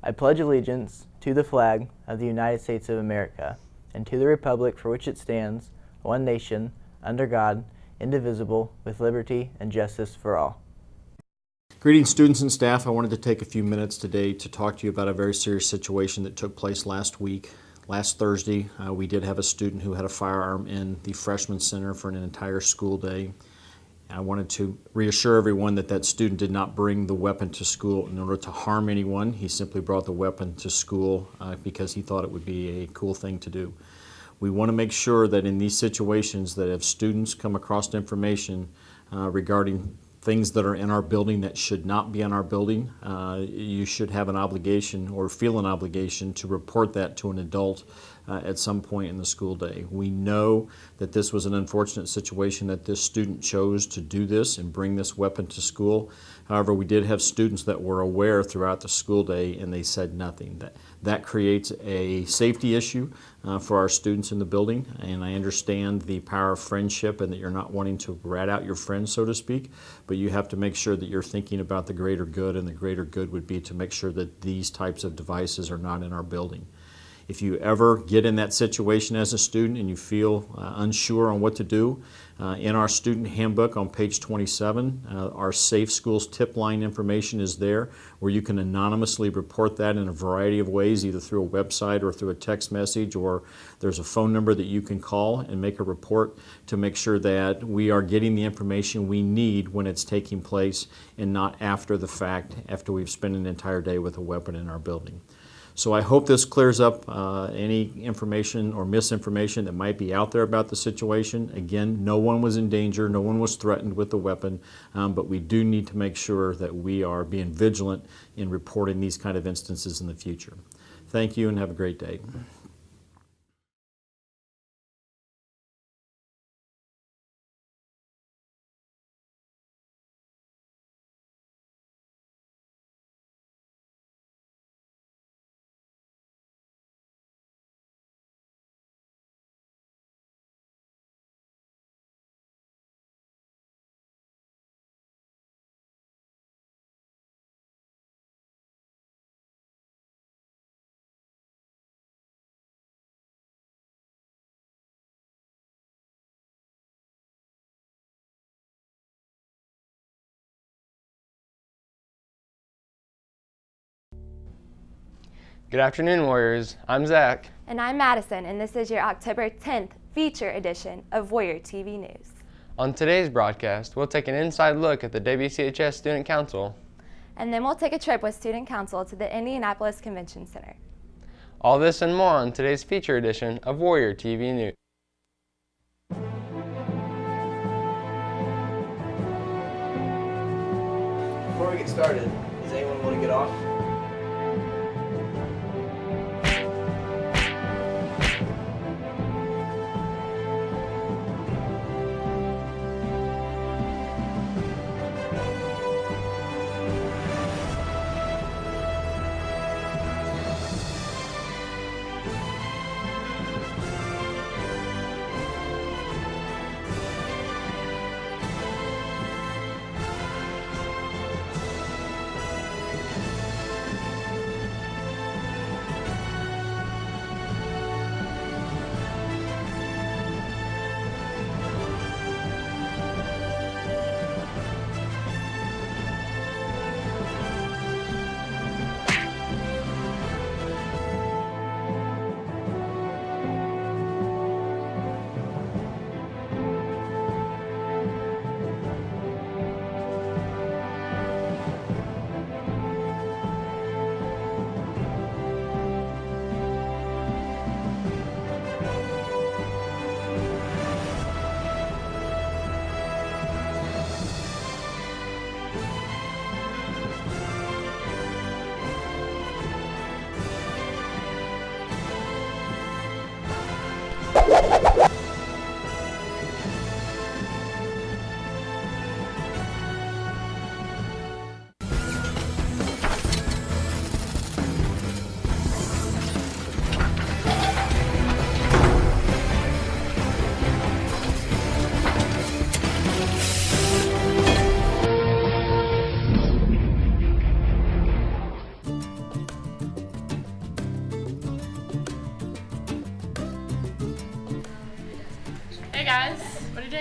I pledge allegiance to the flag of the United States of America and to the republic for which it stands, one nation, under God, indivisible, with liberty and justice for all. Greetings, students and staff. I wanted to take a few minutes today to talk to you about a very serious situation that took place last week. Last Thursday, we did have a student who had a firearm in the freshman center for an entire school day. I wanted to reassure everyone that that student did not bring the weapon to school in order to harm anyone. He simply brought the weapon to school because he thought it would be a cool thing to do. We want to make sure that in these situations that if students come across information regarding things that are in our building that should not be in our building, you should have an obligation or feel an obligation to report that to an adult at some point in the school day. We know that this was an unfortunate situation that this student chose to do this and bring this weapon to school. However, we did have students that were aware throughout the school day and they said nothing. That creates a safety issue for our students in the building, and I understand the power of friendship and that you're not wanting to rat out your friends, so to speak, but you have to make sure that you're thinking about the greater good, and the greater good would be to make sure that these types of devices are not in our building. If you ever get in that situation as a student and you feel unsure on what to do, in our student handbook on page 27, our Safe Schools tip line information is there where you can anonymously report that in a variety of ways, either through a website or through a text message, or there's a phone number that you can call and make a report to make sure that we are getting the information we need when it's taking place and not after the fact, after we've spent an entire day with a weapon in our building. So I hope this clears up any information or misinformation that might be out there about the situation. Again, no one was in danger, no one was threatened with the weapon, but we do need to make sure that we are being vigilant in reporting these kind of instances in the future. Thank you and have a great day. Good afternoon, Warriors. I'm Zach. And I'm Madison, and this is your October 10th feature edition of Warrior TV News. On today's broadcast, we'll take an inside look at the WCHS Student Council. And then we'll take a trip with Student Council to the Indianapolis Convention Center. All this and more on today's feature edition of Warrior TV News. Before we get started, does anyone want to get off?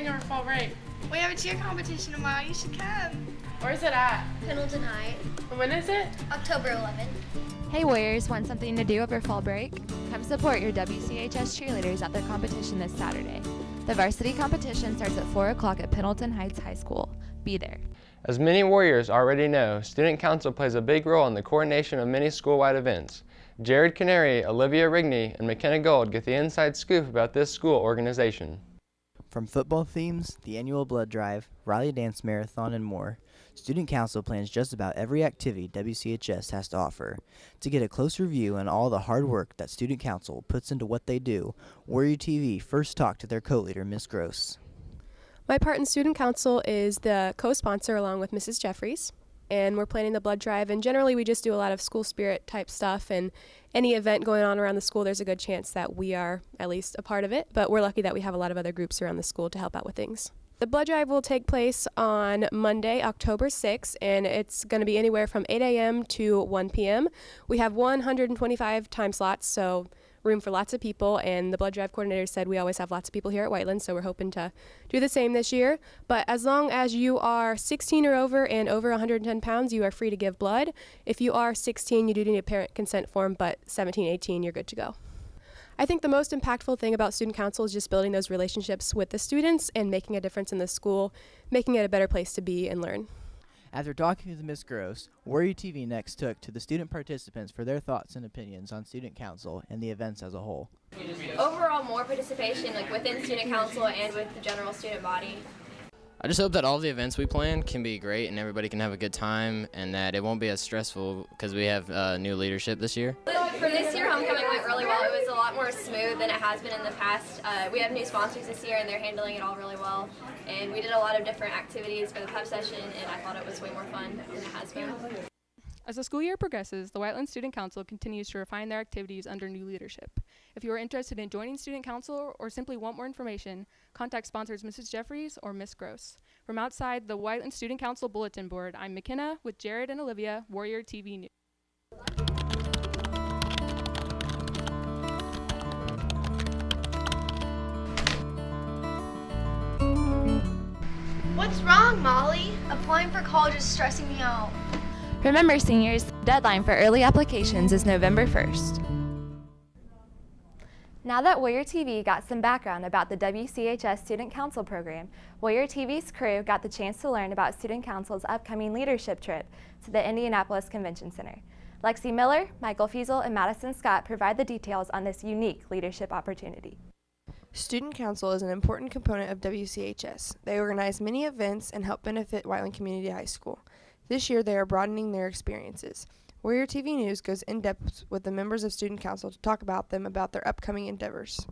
wedding or fall break? We have a cheer competition tomorrow. You should come. Where's it at? Pendleton High. And when is it? October 11th. Hey Warriors, want something to do over fall break? Come support your WCHS cheerleaders at their competition this Saturday. The varsity competition starts at 4 o'clock at Pendleton Heights High School. Be there. As many Warriors already know, Student Council plays a big role in the coordination of many school-wide events. Jared Canary, Olivia Rigney, and McKenna Gold get the inside scoop about this school organization. From football themes, the annual blood drive, Raleigh Dance Marathon, and more, Student Council plans just about every activity WCHS has to offer. To get a closer view on all the hard work that Student Council puts into what they do, Warrior TV first talked to their co-leader, Ms. Gross. My part in Student Council is the co-sponsor along with Mrs. Jeffries, and we're planning the blood drive, and generally we just do a lot of school spirit type stuff, and any event going on around the school, there's a good chance that we are at least a part of it, but we're lucky that we have a lot of other groups around the school to help out with things. The blood drive will take place on Monday, October 6th, and it's going to be anywhere from 8 a.m. to 1 p.m. We have 125 time slots, so room for lots of people, and the blood drive coordinator said we always have lots of people here at Whiteland, so we're hoping to do the same this year. But as long as you are 16 or over and over 110 pounds, you are free to give blood. If you are 16, you do need a parent consent form, but 17, 18, you're good to go. I think the most impactful thing about Student Council is just building those relationships with the students and making a difference in the school, making it a better place to be and learn. After talking with Ms. Gross, Warrior TV next took to the student participants for their thoughts and opinions on Student Council and the events as a whole. Overall, more participation within Student Council and with the general student body. I just hope that all the events we plan can be great and everybody can have a good time, and that it won't be as stressful because we have new leadership this year. For this year, homecoming went really well. It was a lot more smooth than it has been in the past. We have new sponsors this year, and they're handling it all really well. And we did a lot of different activities for the pep session, and I thought it was way more fun than it has been. As the school year progresses, the Whiteland Student Council continues to refine their activities under new leadership. If you are interested in joining Student Council or simply want more information, contact sponsors Mrs. Jeffries or Ms. Gross. From outside the Whiteland Student Council bulletin board, I'm McKenna with Jared and Olivia, Warrior TV News. What's wrong, Molly? Applying for college is stressing me out. Remember, seniors, the deadline for early applications is November 1st. Now that Warrior TV got some background about the WCHS Student Council program, Warrior TV's crew got the chance to learn about Student Council's upcoming leadership trip to the Indianapolis Convention Center. Lexi Miller, Michael Fiesel, and Madison Scott provide the details on this unique leadership opportunity. Student Council is an important component of WCHS. They organize many events and help benefit Whiteland Community High School. This year, they are broadening their experiences. Warrior TV News goes in-depth with the members of Student Council to talk about their upcoming endeavors.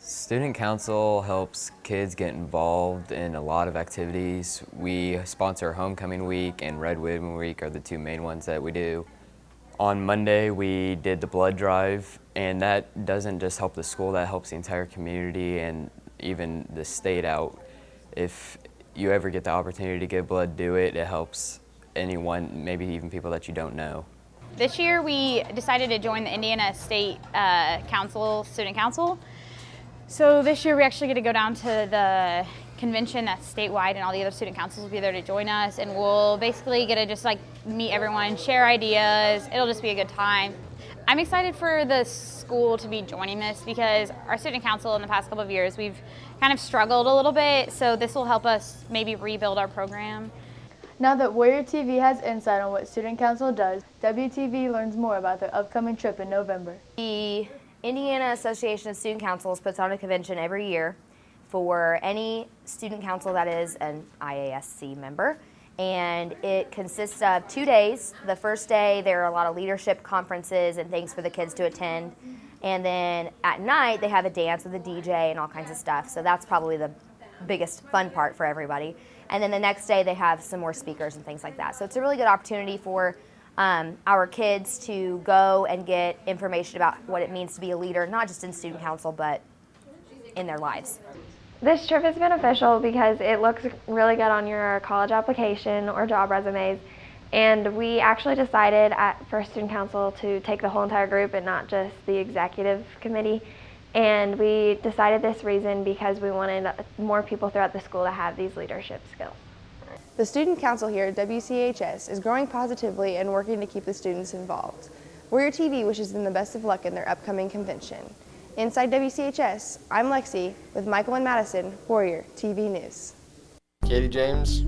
Student Council helps kids get involved in a lot of activities. We sponsor Homecoming Week and Red Ribbon Week are the two main ones that we do. On Monday, we did the blood drive, and that doesn't just help the school, that helps the entire community and even the state out. If you ever get the opportunity to give blood, do it. It helps anyone, maybe even people that you don't know. This year we decided to join the Indiana State Student Council. So this year we actually get to go down to the convention that's statewide, and all the other student councils will be there to join us, and we'll basically get to just meet everyone, share ideas. It'll just be a good time. I'm excited for the school to be joining this because our student council in the past couple of years, we've kind of struggled a little bit, so this will help us maybe rebuild our program. Now that Warrior TV has insight on what Student Council does, WTV learns more about their upcoming trip in November. The Indiana Association of Student Councils puts on a convention every year for any student council that is an IASC member, and it consists of 2 days. The first day there are a lot of leadership conferences and things for the kids to attend, and then at night they have a dance with a DJ and all kinds of stuff, so that's probably the biggest fun part for everybody. And then the next day they have some more speakers and things like that. So it's a really good opportunity for our kids to go and get information about what it means to be a leader, not just in student council, but in their lives. This trip is beneficial because it looks really good on your college application or job resumes. And we actually decided for student council to take the whole entire group and not just the executive committee. And we decided this reason because we wanted more people throughout the school to have these leadership skills. The Student Council here at WCHS is growing positively and working to keep the students involved. Warrior TV wishes them the best of luck in their upcoming convention. Inside WCHS, I'm Lexi with Michael and Madison, Warrior TV News. Katie James.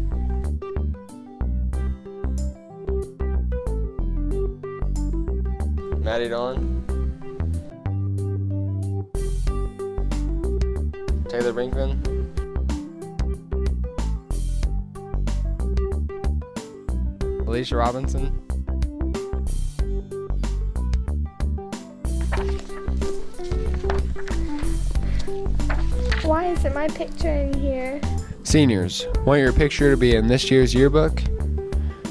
Maddie Dawn. Taylor Brinkman. Alicia Robinson. Why isn't my picture in here? Seniors, want your picture to be in this year's yearbook?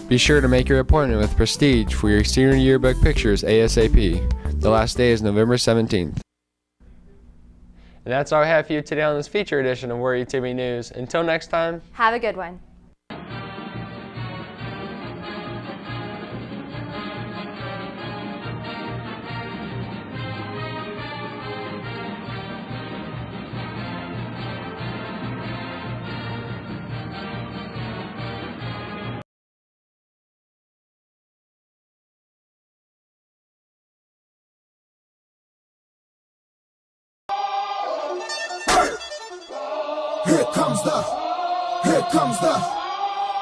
Be sure to make your appointment with Prestige for your senior yearbook pictures ASAP. The last day is November 17th. And that's all I have for you today on this feature edition of Warrior TV News. Until next time, have a good one.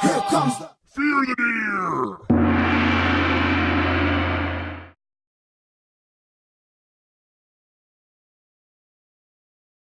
Here comes the, fear the deer.